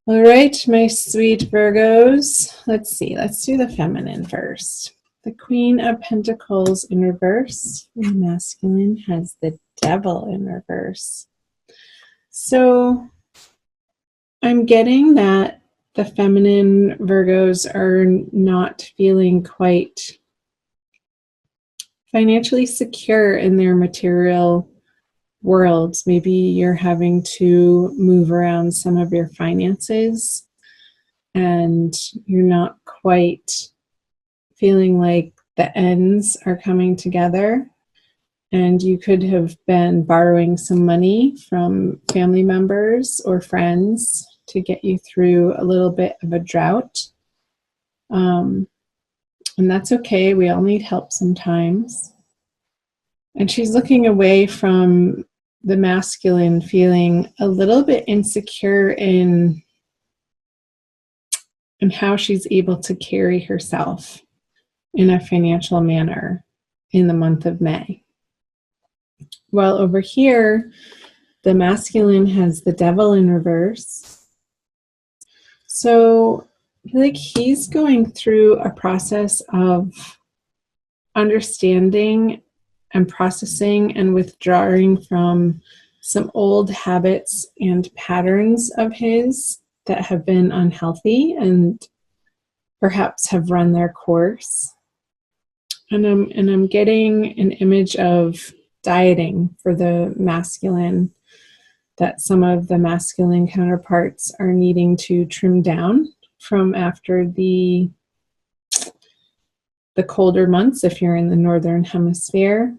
All right, my sweet Virgos. Let's see. Let's do the feminine first. The Queen of Pentacles in reverse. And the masculine has the Devil in reverse. So I'm getting that the feminine Virgos are not feeling quite financially secure in their material worlds. Maybe you're having to move around some of your finances and you're not quite feeling like the ends are coming together. And you could have been borrowing some money from family members or friends to get you through a little bit of a drought. And that's okay. We all need help sometimes. And she's looking away from the masculine, feeling a little bit insecure in how she's able to carry herself in a financial manner in the month of May. While over here, the masculine has the Devil in reverse. So I feel like he's going through a process of understanding and processing and withdrawing from some old habits and patterns of his that have been unhealthy and perhaps have run their course. And I'm getting an image of dieting for the masculine, that some of the masculine counterparts are needing to trim down from after the colder months if you're in the northern hemisphere,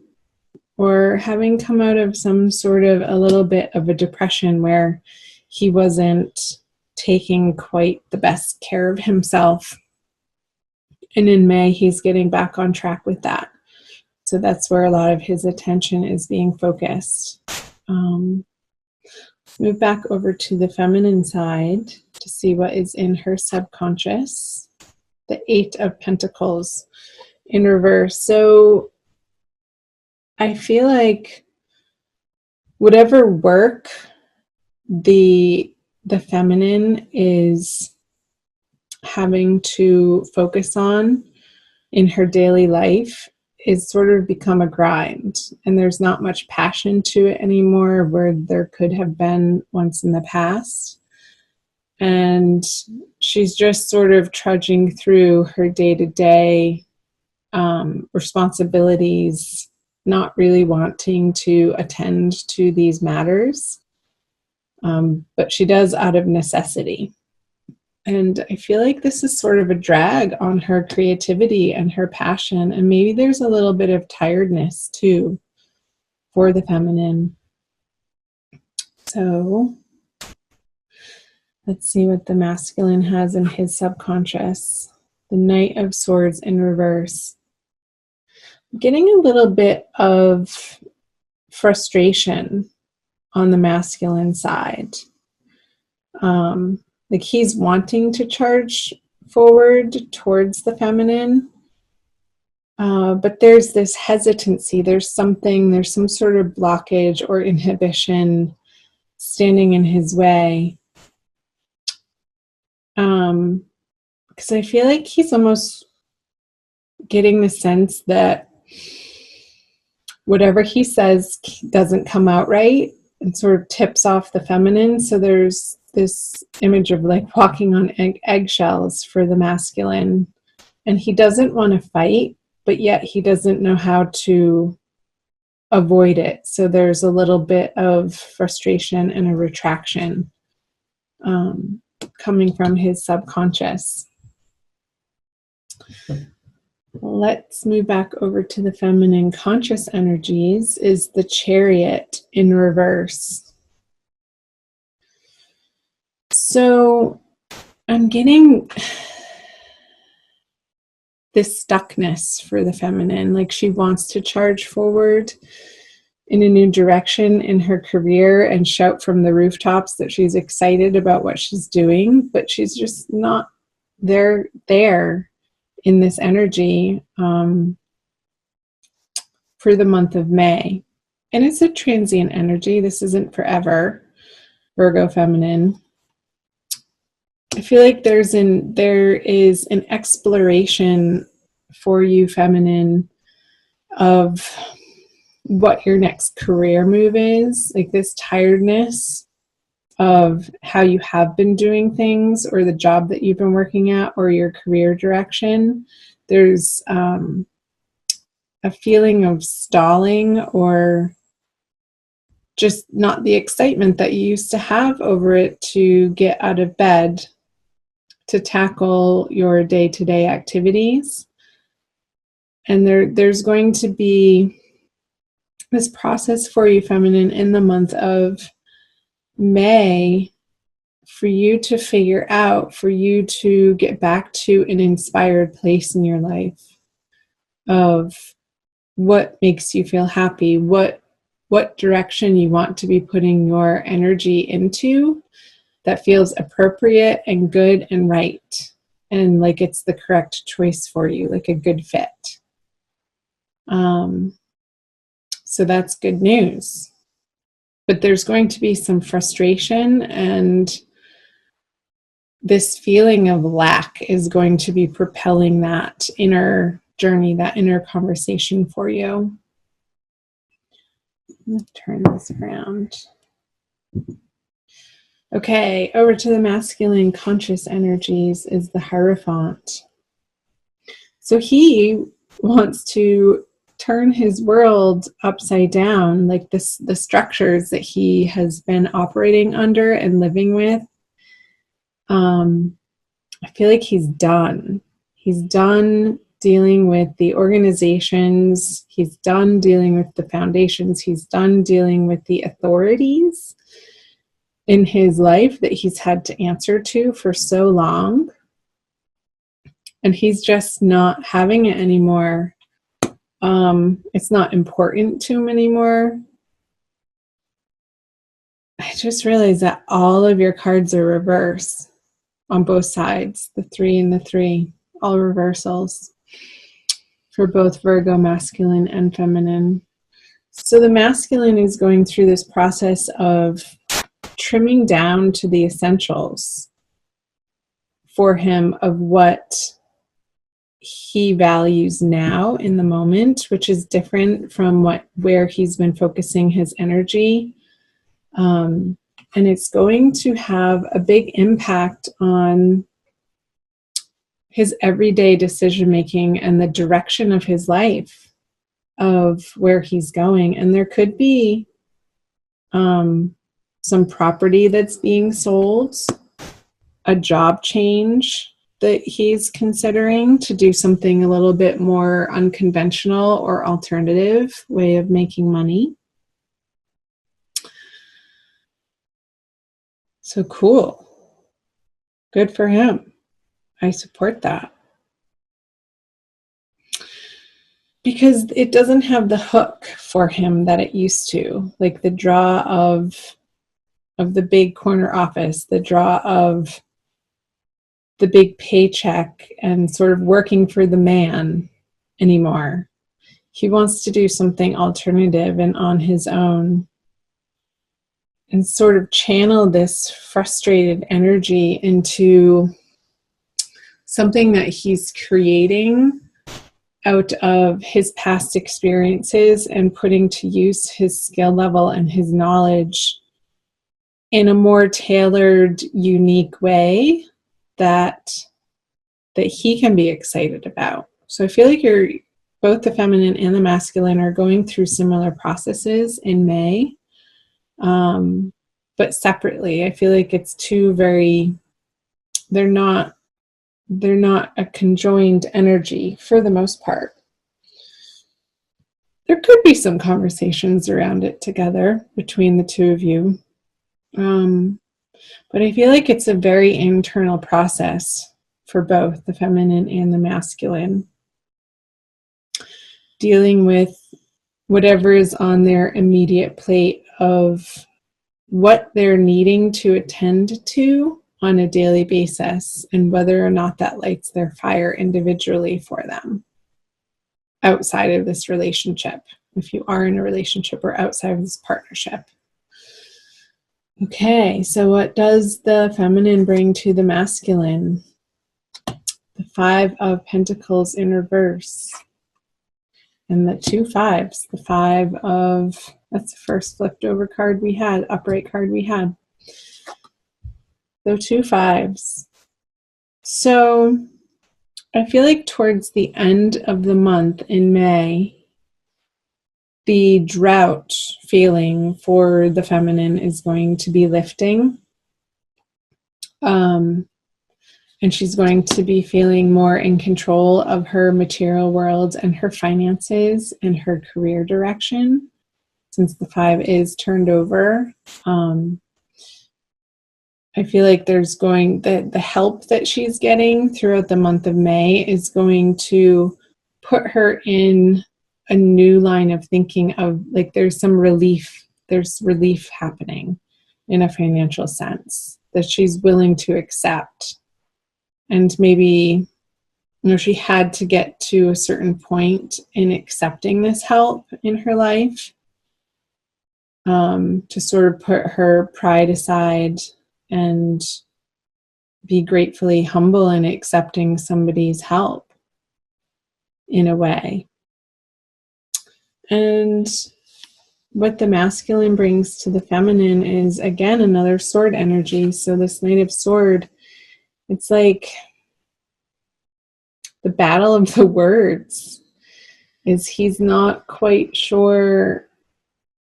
or having come out of some sort of a little bit of a depression where he wasn't taking quite the best care of himself. And in May, he's getting back on track with that. So that's where a lot of his attention is being focused. Move back over to the feminine side to see what is in her subconscious. The Eight of Pentacles in reverse. So I feel like whatever work the feminine is having to focus on in her daily life is sort of become a grind, and there's not much passion to it anymore where there could have been once in the past. And she's just sort of trudging through her day-to-day responsibilities, not really wanting to attend to these matters, but she does out of necessity. And I feel like this is sort of a drag on her creativity and her passion. And maybe there's a little bit of tiredness too for the feminine. So let's see what the masculine has in his subconscious. The Knight of Swords in reverse. I'm getting a little bit of frustration on the masculine side. Like he's wanting to charge forward towards the feminine, but there's this hesitancy. There's some sort of blockage or inhibition standing in his way. Because I feel like he's almost getting the sense that whatever he says doesn't come out right and sort of tips off the feminine. So there's this image of like walking on eggshells for the masculine, and he doesn't want to fight, but yet he doesn't know how to avoid it. So there's a little bit of frustration and a retraction coming from his subconscious. Let's move back over to the feminine conscious energies. Is the Chariot in reverse. So I'm getting this stuckness for the feminine, like she wants to charge forward in a new direction in her career and shout from the rooftops that she's excited about what she's doing, but she's just not there in this energy for the month of May. And it's a transient energy. This isn't forever, Virgo feminine. I feel like there is an exploration for you, feminine, of what your next career move is, like this tiredness of how you have been doing things, or the job that you've been working at, or your career direction. There's a feeling of stalling, or just not the excitement that you used to have over it to get out of bed to tackle your day-to-day activities. And there's going to be this process for you, feminine, in the month of May, for you to figure out, for you to get back to an inspired place in your life of what makes you feel happy, what direction you want to be putting your energy into that feels appropriate and good and right, and like it's the correct choice for you, like a good fit. So that's good news. But there's going to be some frustration, and this feeling of lack is going to be propelling that inner journey, that inner conversation for you. I'm going to turn this around. Okay, over to the masculine conscious energies is the Hierophant. So he wants to turn his world upside down, like the structures that he has been operating under and living with. I feel like he's done. He's done dealing with the organizations. He's done dealing with the foundations. He's done dealing with the authorities in his life that he's had to answer to for so long. And he's just not having it anymore. It's not important to him anymore. I just realized that all of your cards are reverse on both sides, the 3 and the 3, all reversals for both Virgo masculine and feminine. So the masculine is going through this process of trimming down to the essentials for him of what he values now in the moment, which is different from where he's been focusing his energy. And it's going to have a big impact on his everyday decision making and the direction of his life, of where he's going. And there could be some property that's being sold, a job change that he's considering to do something a little bit more unconventional or alternative way of making money. So cool. Good for him. I support that. Because it doesn't have the hook for him that it used to, like the draw of the big corner office, the draw of the big paycheck and sort of working for the man anymore. He wants to do something alternative and on his own, and sort of channel this frustrated energy into something that he's creating out of his past experiences and putting to use his skill level and his knowledge in a more tailored, unique way that he can be excited about. So I feel like both the feminine and the masculine are going through similar processes in May. But separately. I feel like it's they're not a conjoined energy for the most part. There could be some conversations around it together between the two of you. But I feel like it's a very internal process for both the feminine and the masculine, dealing with whatever is on their immediate plate of what they're needing to attend to on a daily basis, and whether or not that lights their fire individually for them outside of this relationship, if you are in a relationship, or outside of this partnership. Okay, so what does the feminine bring to the masculine? The Five of Pentacles in reverse. And the two fives. The Five of, that's the first flipped over card we had, upright card we had. So two fives. So I feel like towards the end of the month in May, the drought feeling for the feminine is going to be lifting. And she's going to be feeling more in control of her material world and her finances and her career direction, since the five is turned over. I feel like there's going, the help that she's getting throughout the month of May is going to put her in a new line of thinking of, like, there's relief happening in a financial sense that she's willing to accept. And maybe, she had to get to a certain point in accepting this help in her life, to sort of put her pride aside and be gratefully humble in accepting somebody's help in a way. And what the masculine brings to the feminine is, again, another sword energy. So this Knight of Sword, it's like the battle of the words. Is he's not quite sure,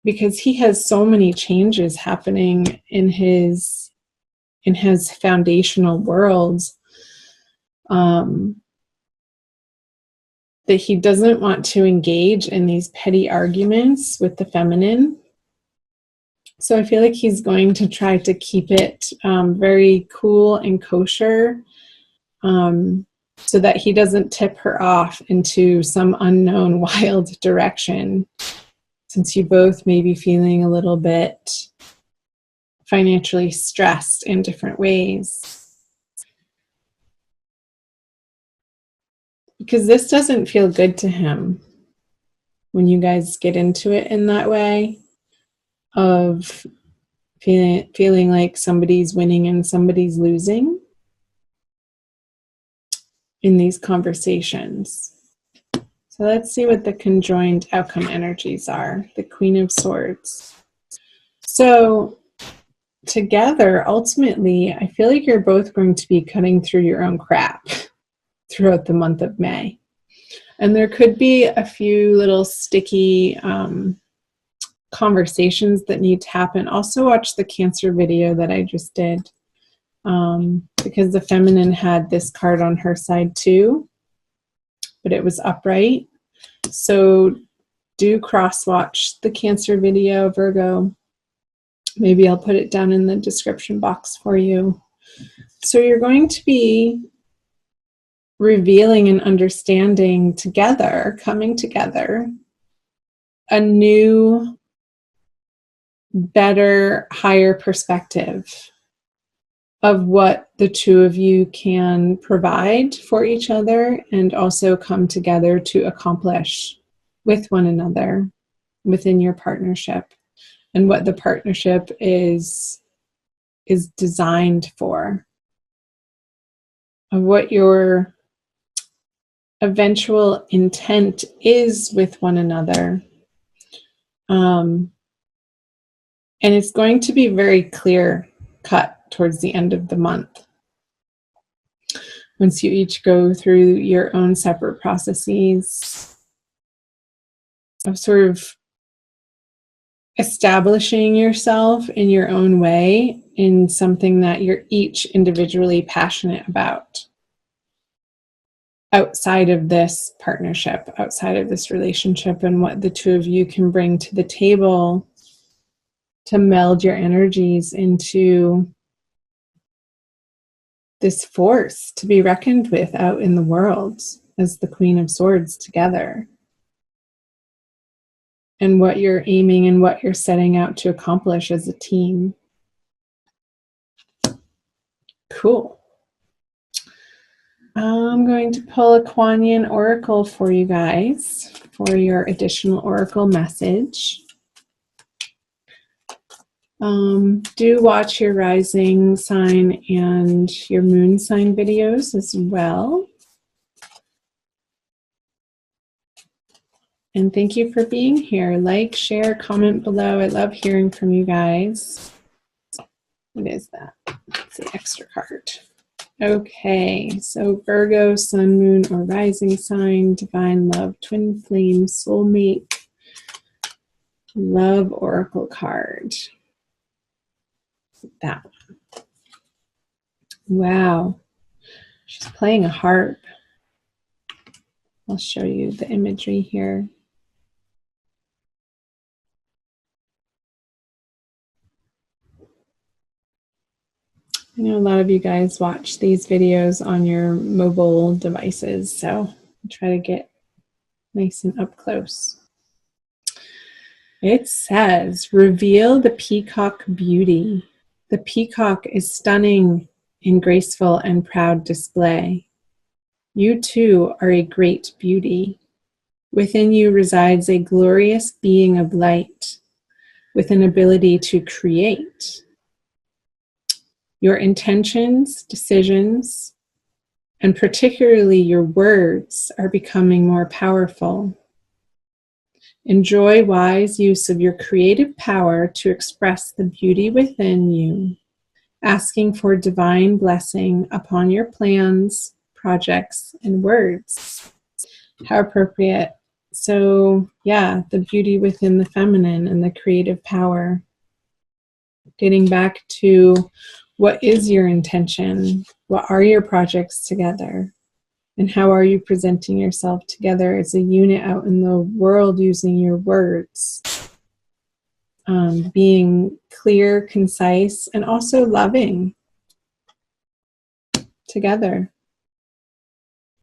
because he has so many changes happening in his foundational worlds, that he doesn't want to engage in these petty arguments with the feminine. So I feel like he's going to try to keep it very cool and kosher, so that he doesn't tip her off into some unknown wild direction, since you both may be feeling a little bit financially stressed in different ways. Because this doesn't feel good to him when you guys get into it in that way, of feeling like somebody's winning and somebody's losing in these conversations. So let's see what the conjoined outcome energies are. The Queen of Swords. So together, ultimately, I feel like you're both going to be cutting through your own crap throughout the month of May. And there could be a few little sticky conversations that need to happen. Also watch the Cancer video that I just did, because the feminine had this card on her side too, but it was upright. So do cross-watch the Cancer video, Virgo. Maybe I'll put it down in the description box for you. So you're going to be revealing and understanding together, coming together, a new, better, higher perspective of what the two of you can provide for each other, and also come together to accomplish with one another within your partnership, and what the partnership is designed for, of what your eventual intent is with one another. And it's going to be very clear cut towards the end of the month, once you each go through your own separate processes of sort of establishing yourself in your own way in something that you're each individually passionate about, outside of this partnership, outside of this relationship, and what the two of you can bring to the table to meld your energies into this force to be reckoned with out in the world as the Queen of Swords together. And what you're aiming and what you're setting out to accomplish as a team. Cool. I'm going to pull a Kuan Yin Oracle for you guys for your additional Oracle message. Do watch your rising sign and your moon sign videos as well. And thank you for being here. Like, share, comment below. I love hearing from you guys. What is that? It's an extra card. Okay, so Virgo, sun, moon, or rising sign, divine love, twin flame, soulmate, love oracle card. That one. Wow. She's playing a harp. I'll show you the imagery here. I know a lot of you guys watch these videos on your mobile devices, so I'll try to get nice and up close. It says, reveal the peacock beauty. The peacock is stunning in graceful and proud display. You too are a great beauty. Within you resides a glorious being of light with an ability to create. Your intentions, decisions, and particularly your words are becoming more powerful. Enjoy wise use of your creative power to express the beauty within you, asking for divine blessing upon your plans, projects, and words. How appropriate. So, yeah, the beauty within the feminine and the creative power. Getting back to what is your intention? What are your projects together? And how are you presenting yourself together as a unit out in the world using your words? Being clear, concise, and also loving together.